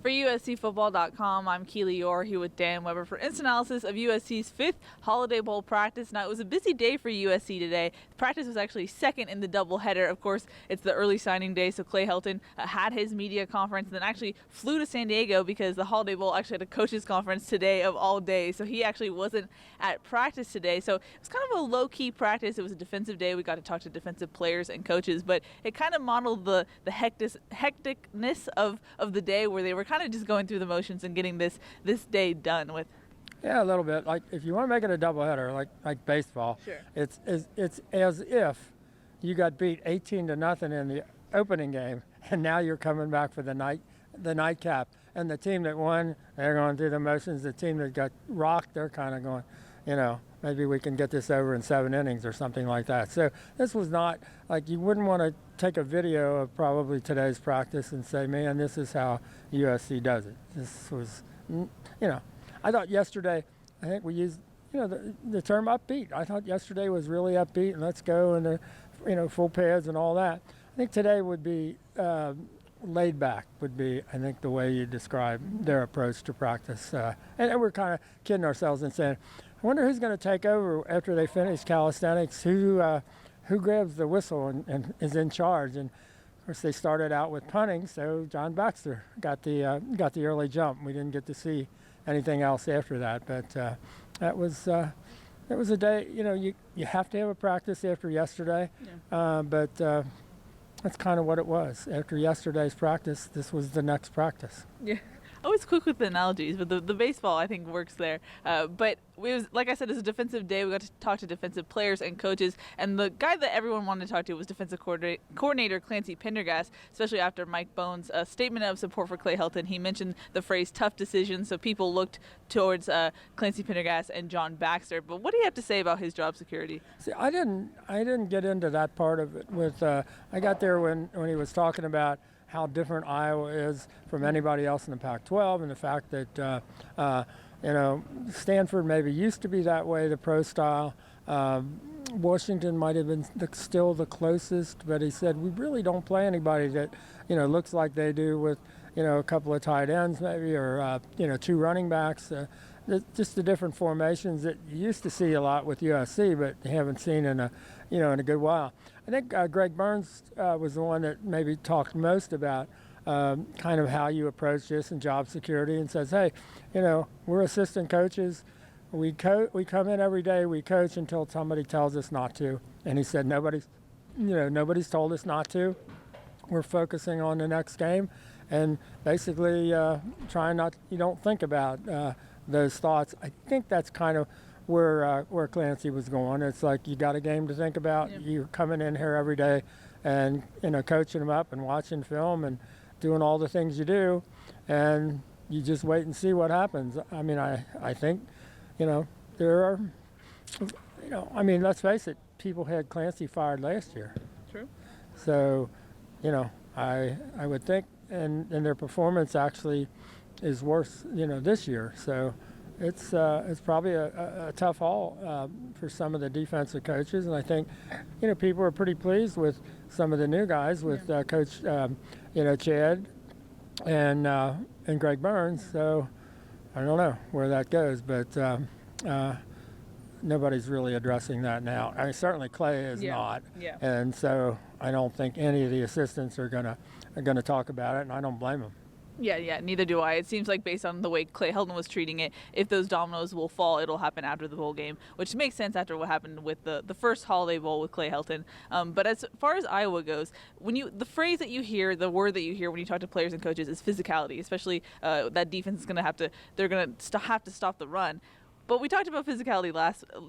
For USCFootball.com, I'm Keely Eure here with Dan Weber for instant analysis of USC's 5th Holiday Bowl practice. Now, it was a busy day for USC today. The practice was actually second in the doubleheader. Of course, it's the early signing day, so Clay Helton had his media conference and then actually flew to San Diego because the Holiday Bowl actually had a coaches conference today of all days, so he actually wasn't at practice today. So it was kind of a low-key practice. It was a defensive day. We got to talk to defensive players and coaches, but it kind of modeled the hecticness of the day where they were kind of just going through the motions and getting this day done with. Yeah, a little bit. Like if you want to make it a doubleheader, like baseball, sure. It's as if you got beat 18-0 in the opening game, and now you're coming back for the nightcap. And the team that won, they're going through the motions. The team that got rocked, they're kind of going, maybe we can get this over in 7 innings or something like that. So this was not like you wouldn't want to take a video of probably today's practice and say, man, this is how USC does it. This was, I thought yesterday, I think we used, the term upbeat. I thought yesterday was really upbeat and let's go and the, full pads and all that. I think today would be laid back would be, I think, the way you describe their approach to practice. And we're kind of kidding ourselves and saying, I wonder who's going to take over after they finish calisthenics, who grabs the whistle and is in charge. And of course they started out with punting, so John Baxter got the early jump. We didn't get to see anything else after that, but that was a day. You have to have a practice after yesterday, but that's kind of what it was. After yesterday's practice, this was the next practice. Yeah. Always quick with the analogies, but the baseball, I think, works there. But it was, like I said, it was a defensive day. We got to talk to defensive players and coaches. And the guy that everyone wanted to talk to was defensive coordinator Clancy Pendergast, especially after Mike Bohn's statement of support for Clay Helton. He mentioned the phrase tough decisions, so people looked towards Clancy Pendergast and John Baxter. But what do you have to say about his job security? See, I didn't get into that part of it. I got there when he was talking about how different Iowa is from anybody else in the Pac-12, and the fact that Stanford maybe used to be that way, the pro style. Washington might have been still the closest, but he said we really don't play anybody that looks like they do with a couple of tight ends maybe, or 2 running backs. Just the different formations that you used to see a lot with USC, but you haven't seen in a good while. I think Greg Burns was the one that maybe talked most about kind of how you approach this and job security, and says, hey, we're assistant coaches. We come in every day, we coach until somebody tells us not to. And he said nobody's told us not to. We're focusing on the next game, and basically you don't think about those thoughts. I think that's kind of where Clancy was going. It's like you got a game to think about. Yep. You're coming in here every day and coaching them up and watching film and doing all the things you do, and you just wait and see what happens. I mean, I think there are let's face it, people had Clancy fired last year. True. So I would think and their performance actually is worse this year. So it's probably a tough haul for some of the defensive coaches, and I think people are pretty pleased with some of the new guys with Coach Chad and Greg Burns. So I don't know where that goes, but nobody's really addressing that now. I mean, certainly Clay is not, and so I don't think any of the assistants are gonna talk about it, and I don't blame them. Yeah, neither do I. It seems like based on the way Clay Helton was treating it, if those dominoes will fall, it'll happen after the bowl game, which makes sense after what happened with the first Holiday Bowl with Clay Helton. But as far as Iowa goes, the phrase that you hear, the word that you hear when you talk to players and coaches is physicality, especially that defense is going to have to stop the run. But we talked about physicality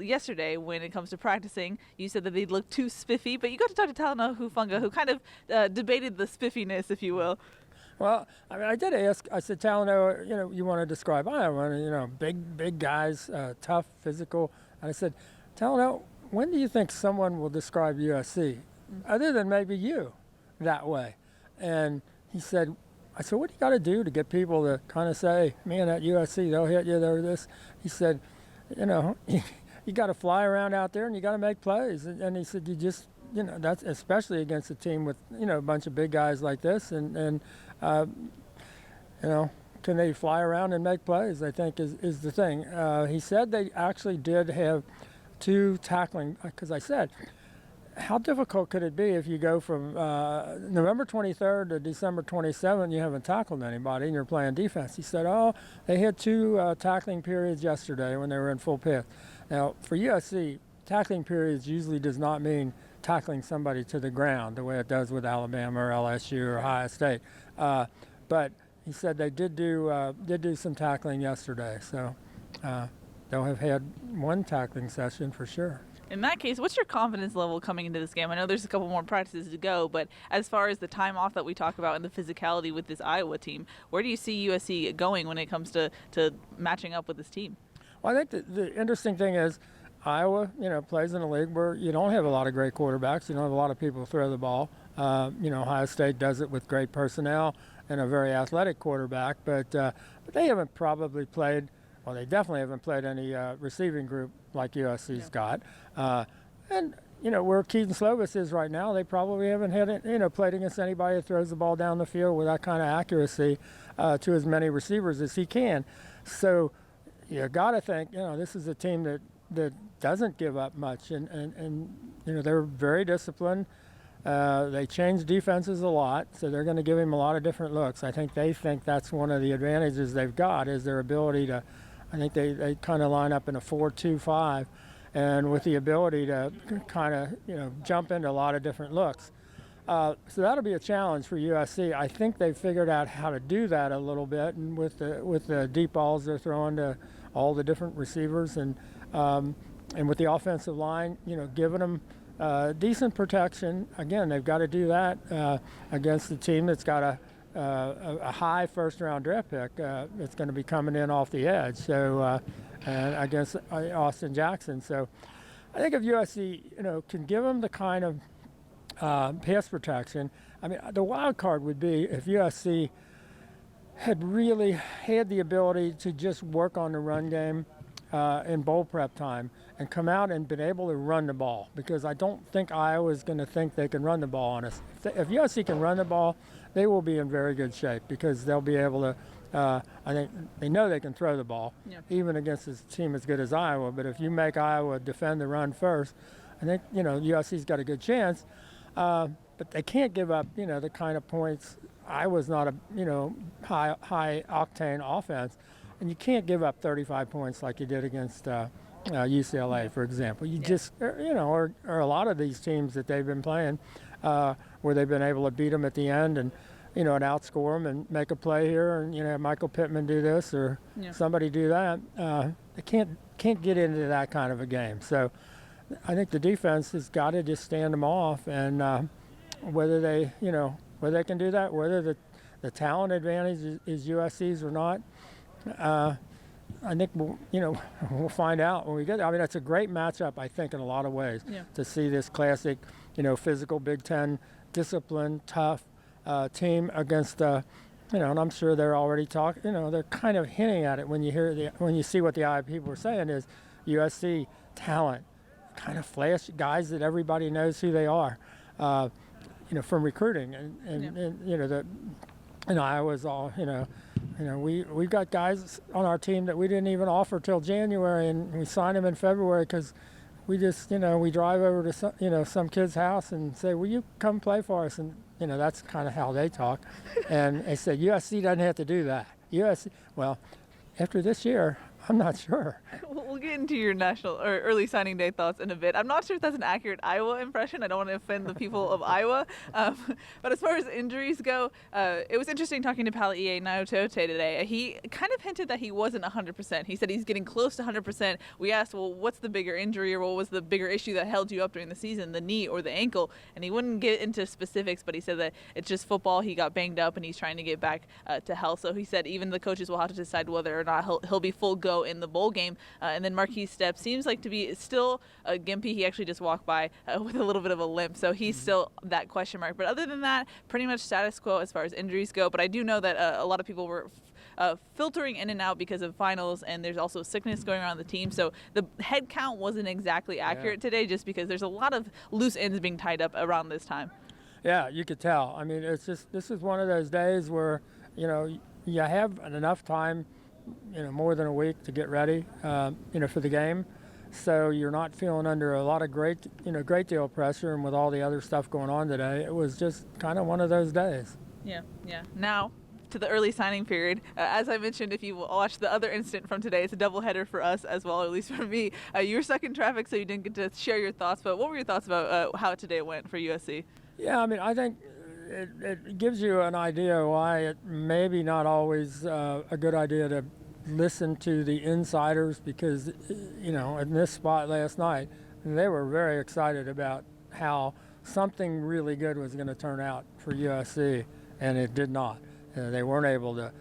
yesterday when it comes to practicing. You said that they look too spiffy, but you got to talk to Talanoa Hufanga, who kind of debated the spiffiness, if you will. Well, I mean, I did ask. I said, Talanoa, you want to describe Iowa? Big guys, tough, physical. And I said, Talanoa, when do you think someone will describe USC, other than maybe you, that way? And he said, I said, what do you got to do to get people to kind of say, man, at USC, they'll hit you, they're this. He said, you got to fly around out there and you got to make plays. And he said, you just, that's especially against a team with, a bunch of big guys like this. And can they fly around and make plays, I think is the thing. He said they actually did have 2 tackling, because I said, how difficult could it be if you go from November 23rd to December 27th, you haven't tackled anybody and you're playing defense? He said, oh, they had 2 tackling periods yesterday when they were in full path. Now, for USC, tackling periods usually does not mean tackling somebody to the ground the way it does with Alabama or LSU or Ohio State. But he said they did do some tackling yesterday, so they'll have had 1 tackling session for sure. In that case, what's your confidence level coming into this game? I know there's a couple more practices to go, but as far as the time off that we talk about and the physicality with this Iowa team, where do you see USC going when it comes to matching up with this team? Well, I think the interesting thing is Iowa, plays in a league where you don't have a lot of great quarterbacks. You don't have a lot of people who throw the ball. Ohio State does it with great personnel and a very athletic quarterback, but they haven't probably played. Well, they definitely haven't played any receiving group like USC's got. And where Keaton Slovis is right now, they probably haven't had played against anybody that throws the ball down the field with that kind of accuracy to as many receivers as he can. So you got to think, this is a team that doesn't give up much, and they're very disciplined. They change defenses a lot, so they're going to give him a lot of different looks. I think they think that's one of the advantages they've got is their ability to. I think they kind of line up in a 4-2-5, and with the ability to kind of jump into a lot of different looks. So that'll be a challenge for USC. I think they've figured out how to do that a little bit, and with the deep balls they're throwing to all the different receivers, and with the offensive line, giving them decent protection. Again, they've got to do that against a team that's got a high first-round draft pick that's going to be coming in off the edge. So and against Austin Jackson. So I think if USC, can give them the kind of pass protection. I mean, the wild card would be if USC had really had the ability to just work on the run game in bowl prep time and come out and been able to run the ball, because I don't think Iowa's going to think they can run the ball on us. If USC can run the ball, they will be in very good shape, because they'll be able to I think they know they can throw the ball, even against a team as good as Iowa. But if you make Iowa defend the run first, I think, USC's got a good chance. But they can't give up, the kind of points. Iowa's not a, high octane offense. And you can't give up 35 points like you did against UCLA, for example. You just, or a lot of these teams that they've been playing where they've been able to beat them at the end and, and outscore them and make a play here and, have Michael Pittman do this or somebody do that. They can't get into that kind of a game. So I think the defense has got to just stand them off, and whether they can do that, whether the talent advantage is USC's or not, I think we'll find out when we get there. I mean, that's a great matchup, I think, in a lot of ways, to see this classic, physical Big Ten, disciplined, tough team against, and I'm sure they're already talking. They're kind of hinting at it when you see what the Iowa people are saying is USC talent, kind of flash guys that everybody knows who they are, from recruiting, and Iowa's all, we've got guys on our team that we didn't even offer till January, and we signed them in February because we just, we drive over to some kid's house and say, will you come play for us? And, that's kind of how they talk. And they said, USC doesn't have to do that. USC, well, after this year, I'm not sure. We'll get into your national or early signing day thoughts in a bit. I'm not sure if that's an accurate Iowa impression. I don't want to offend the people of Iowa. But as far as injuries go, it was interesting talking to Palaie Naotote today. He kind of hinted that he wasn't 100%. He said he's getting close to 100%. We asked, well, what's the bigger injury or what was the bigger issue that held you up during the season, the knee or the ankle? And he wouldn't get into specifics, but he said that it's just football. He got banged up and he's trying to get back to health. So he said even the coaches will have to decide whether or not he'll be full go in the bowl game. And then Marquise Stepp seems like to be still gimpy. He actually just walked by with a little bit of a limp, so he's still that question mark. But other than that, pretty much status quo as far as injuries go. But I do know that a lot of people were filtering in and out because of finals, and there's also sickness going around the team. So the head count wasn't exactly accurate today, just because there's a lot of loose ends being tied up around this time. Yeah, you could tell. I mean, it's just, this is one of those days where, you have enough time, more than a week to get ready, for the game. So you're not feeling under a lot of great deal of pressure. And with all the other stuff going on today, it was just kind of one of those days. Yeah. Now, to the early signing period. As I mentioned, if you watch the other incident from today, it's a doubleheader for us as well, or at least for me. You were stuck in traffic, so you didn't get to share your thoughts. But what were your thoughts about how today went for USC? Yeah, I mean, I think it gives you an idea why it maybe not always a good idea to listen to the insiders, because, in this spot last night, they were very excited about how something really good was going to turn out for USC, and it did not. They weren't able to,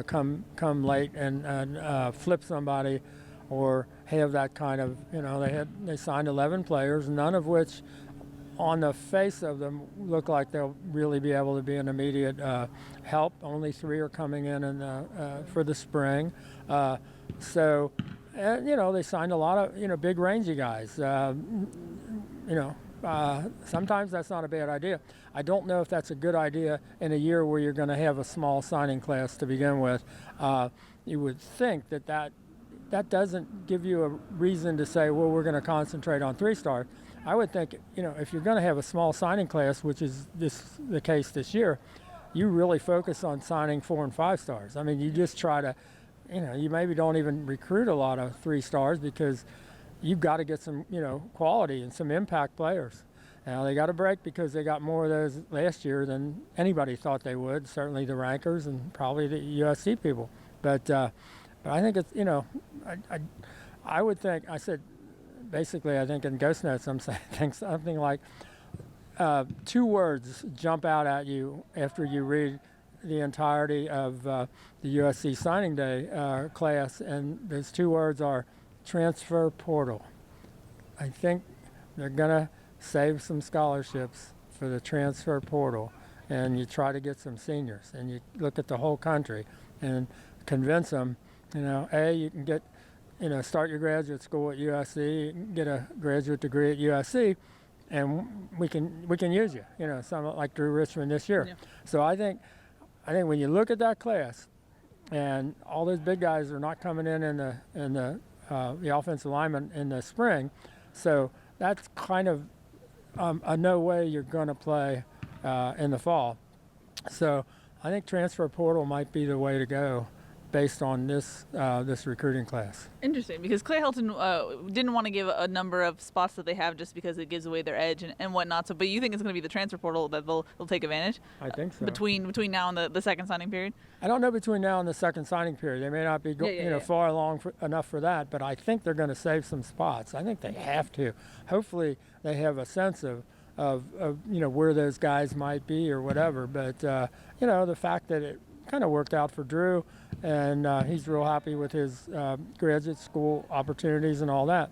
come late and flip somebody, or have that kind of, they signed 11 players, none of which, on the face of them, look like they'll really be able to be an immediate help. Only 3 are coming in for the spring. So, they signed a lot of, big rangy guys. Sometimes that's not a bad idea. I don't know if that's a good idea in a year where you're going to have a small signing class to begin with. You would think that doesn't give you a reason to say, well, we're going to concentrate on 3-star. I would think, if you're going to have a small signing class, which is the case this year, you really focus on signing 4 and 5 stars. I mean, you just try to, you maybe don't even recruit a lot of 3 stars, because you've got to get some, quality and some impact players. Now, they got a break because they got more of those last year than anybody thought they would, certainly the rankers and probably the USC people. But I think it's, I would think, I said, basically, I think in Ghost Notes, I'm saying something like 2 words jump out at you after you read the entirety of the USC signing day class, and those 2 words are transfer portal. I think they're going to save some scholarships for the transfer portal, and you try to get some seniors, and you look at the whole country and convince them, you can get, start your graduate school at USC, you can get a graduate degree at USC, and we can use you, something like Drew Richmond this year. Yeah. So I think when you look at that class, and all those big guys are not coming in the offensive lineman in the spring, so that's kind of a no way you're going to play in the fall. So I think transfer portal might be the way to go, based on this recruiting class. Interesting, because Clay Helton didn't want to give a number of spots that they have just because it gives away their edge and whatnot. So, but you think it's going to be the transfer portal that they'll take advantage? I think so. Between now and the second signing period? I don't know between now and the second signing period. They may not be far along enough for that, but I think they're going to save some spots. I think they have to. Hopefully they have a sense of where those guys might be or whatever. But the fact that it kind of worked out for Drew, and he's real happy with his graduate school opportunities and all that.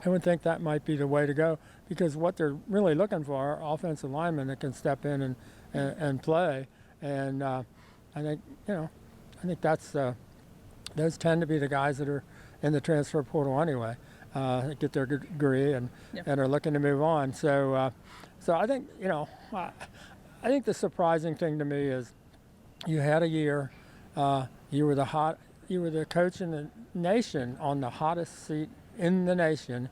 I would think that might be the way to go, because what they're really looking for are offensive linemen that can step in and play. And I think that's those tend to be the guys that are in the transfer portal anyway, that get their degree and are looking to move on. So I think I think the surprising thing to me is you had a year. You were the coach in the nation on the hottest seat in the nation,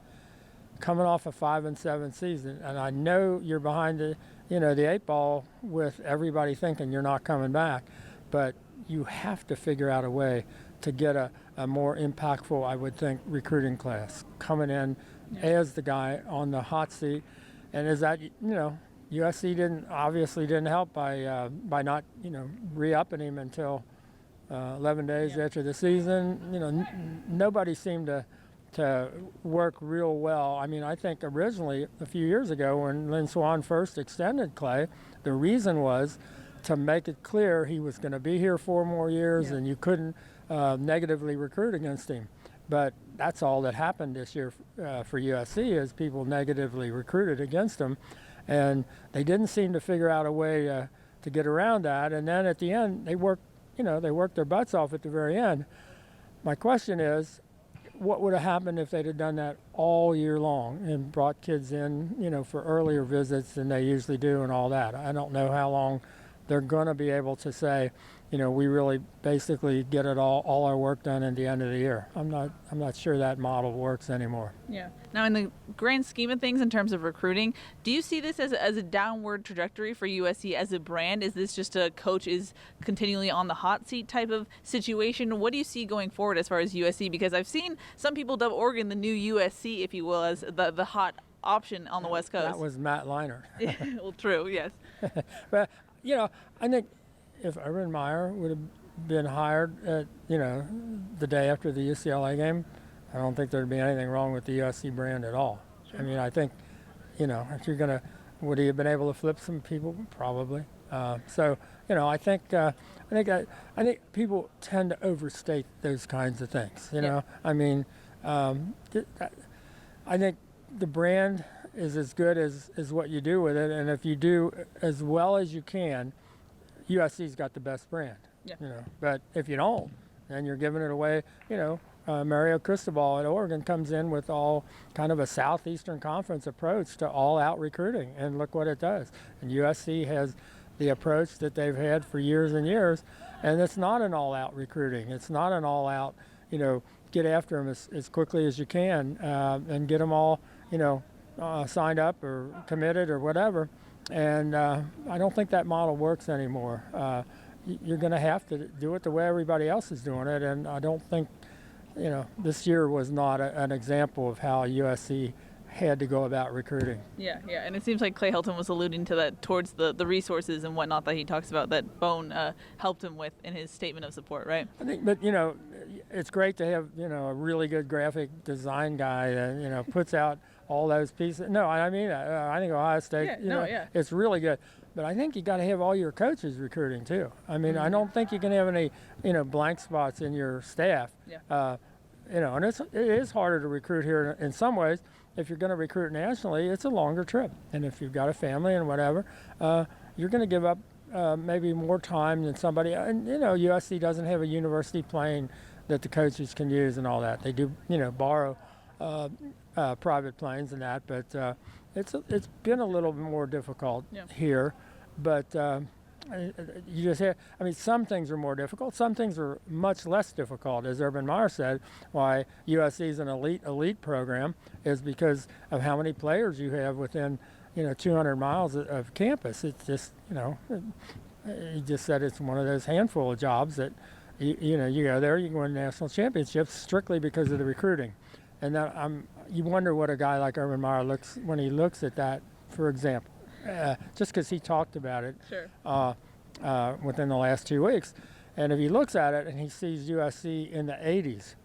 coming off a 5-7 season, and I know you're behind the 8 ball with everybody thinking you're not coming back, but you have to figure out a way to get a more impactful, I would think, recruiting class coming in as the guy on the hot seat, and is that USC obviously didn't help by not re-upping him until 11 days after the season. Nobody seemed to work real well. I mean, I think originally a few years ago when Lynn Swan first extended Clay, the reason was to make it clear he was going to be here 4 more years, and you couldn't negatively recruit against him. But that's all that happened this year for USC, is people negatively recruited against him. And they didn't seem to figure out a way to get around that. And then at the end, they worked their butts off at the very end. My question is, what would have happened if they'd have done that all year long and brought kids in, for earlier visits than they usually do and all that? I don't know how long they're going to be able to say, we really basically get it all our work done at the end of the year. I'm not sure that model works anymore. Yeah. Now, in the grand scheme of things, in terms of recruiting, do you see this as a downward trajectory for USC as a brand? Is this just a coach is continually on the hot seat type of situation? What do you see going forward as far as USC? Because I've seen some people dub Oregon the new USC, if you will, as the hot option on the West Coast. That was Matt Leinart. Well, true, yes. But, I think if Urban Meyer would have been hired at, the day after the UCLA game, I don't think there'd be anything wrong with the USC brand at all. Sure. I mean, I think, if you're going to, would he have been able to flip some people? Probably. So, I think people tend to overstate those kinds of things. I mean, I think the brand is as good as what you do with it, and if you do as well as you can, USC's got the best brand. Yeah. But if you don't, then you're giving it away. Mario Cristobal at Oregon comes in with all kind of a Southeastern Conference approach to all-out recruiting, and look what it does. And USC has the approach that they've had for years and years, and it's not an all-out recruiting. It's not an all-out, get after them as quickly as you can and get them all, signed up or committed or whatever. And I don't think that model works anymore. You're going to have to do it the way everybody else is doing it, and I don't think, this year was not an example of how USC had to go about recruiting. Yeah, and it seems like Clay Helton was alluding to that towards the resources and whatnot that he talks about that Bone helped him with in his statement of support, right? I think, but it's great to have a really good graphic design guy that puts out all those pieces. No, I mean I think Ohio State, it's really good. But I think you got to have all your coaches recruiting too. I mean, I don't think you can have any blank spots in your staff. Yeah. And it is harder to recruit here in some ways. If you're going to recruit nationally, it's a longer trip. And if you've got a family and whatever, you're going to give up maybe more time than somebody. And, USC doesn't have a university plane that the coaches can use and all that. They do, borrow private planes and that. But it's been a little more difficult here. But you just have, some things are more difficult. Some things are much less difficult. As Urban Meyer said, why USC is an elite program is because of how many players you have within, 200 miles of campus. It's just, he just said it's one of those handful of jobs that, you go there, you can win national championships strictly because of the recruiting. And that you wonder what a guy like Urban Meyer looks when he looks at that, for example. Just because he talked about it within the last 2 weeks. And if he looks at it and he sees USC in the 80s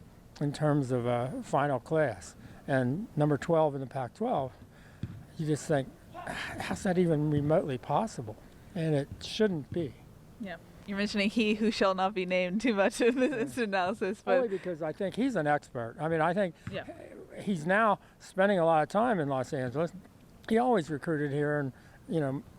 in terms of a final class and number 12 in the Pac-12, you just think, how's that even remotely possible? And it shouldn't be. Yeah. You're mentioning he who shall not be named too much in this analysis. But only because I think he's an expert. I think he's now spending a lot of time in Los Angeles. He always recruited here, and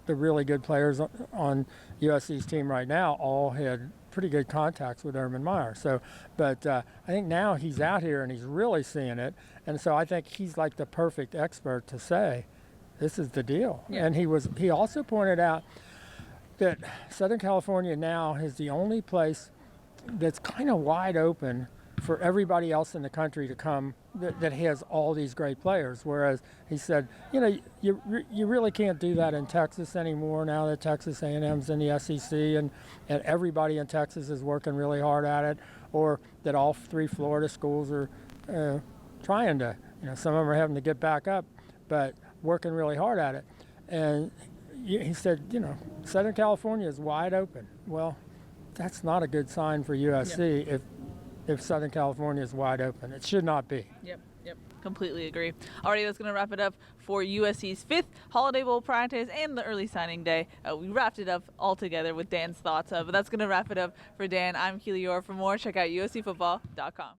the really good players on USC's team right now all had pretty good contacts with Urban Meyer. So, but I think now he's out here and he's really seeing it, and so I think he's like the perfect expert to say, this is the deal. Yeah. And he also pointed out that Southern California now is the only place that's kind of wide open for everybody else in the country to come that has all these great players. Whereas he said, you really can't do that in Texas anymore now that Texas A&M's in the SEC and everybody in Texas is working really hard at it, or that all 3 Florida schools are trying to, some of them are having to get back up, but working really hard at it. And he said, Southern California is wide open. Well, that's not a good sign for USC if Southern California is wide open. It should not be. Yep. Completely agree. Alrighty, that's going to wrap it up for USC's 5th Holiday Bowl practice and the early signing day. We wrapped it up all together with Dan's thoughts, but that's going to wrap it up for Dan. I'm Keely Eure. For more, check out uscfootball.com.